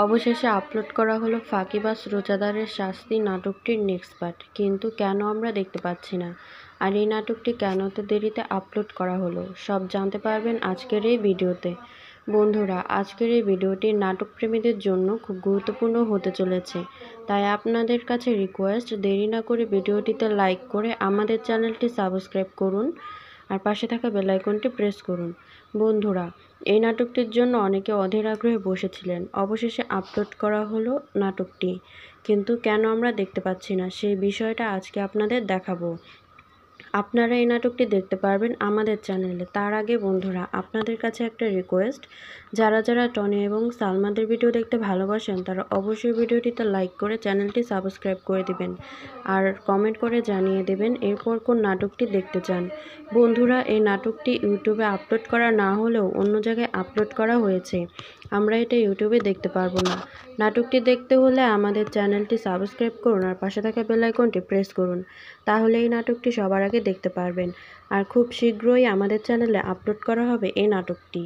অবশেষে আপলোড করা হলো ফাঁকিবাজ রোজাদারের শাস্তি নাটকটির নেক্সট পার্ট। কিন্তু কেন আমরা দেখতে পাচ্ছি না, আর এই নাটকটি কেন এত দেরিতে আপলোড করা হলো, সব জানতে পারবেন আজকের এই ভিডিওতে। বন্ধুরা, আজকের এই ভিডিওটি নাটক প্রেমীদের জন্য খুব গুরুত্বপূর্ণ হতে চলেছে, তাই আপনাদের কাছে রিকোয়েস্ট, দেরি না করে ভিডিওটিতে লাইক করে আমাদের চ্যানেলটি সাবস্ক্রাইব করুন আর পাশে থাকা বেল আইকনটি প্রেস করুন। বন্ধুরা, এই নাটকটির জন্য অনেকে অধীর আগ্রহে বসেছিলেন। অবশেষে আপলোড করা হলো নাটকটি, কিন্তু কেন আমরা দেখতে পাচ্ছি না সেই বিষয়টা আজকে আপনাদের দেখাবো। আপনারা এই নাটকটি দেখতে পারবেন আমাদের চ্যানেলে। তার আগে বন্ধুরা, আপনাদের কাছে একটা রিকোয়েস্ট, যারা যারা টনি এবং সালমাদের ভিডিও দেখতে ভালোবাসেন তারা অবশ্যই ভিডিওটিতে লাইক করে চ্যানেলটি সাবস্ক্রাইব করে দিবেন আর কমেন্ট করে জানিয়ে দেবেন এরপর কোন নাটকটি দেখতে চান। বন্ধুরা, এই নাটকটি ইউটিউবে আপলোড করা না হলেও অন্য জায়গায় আপলোড করা হয়েছে। আমরা এটা ইউটিউবে দেখতে পারবো না। নাটকটি দেখতে হলে আমাদের চ্যানেলটি সাবস্ক্রাইব করুন আর পাশে থাকা বেল আইকনটি প্রেস করুন, তাহলে এই নাটকটি সবার আগে দেখতে পারবেন। আর খুব শীঘ্রই আমাদের চ্যানেলে আপলোড করা হবে এই নাটকটি।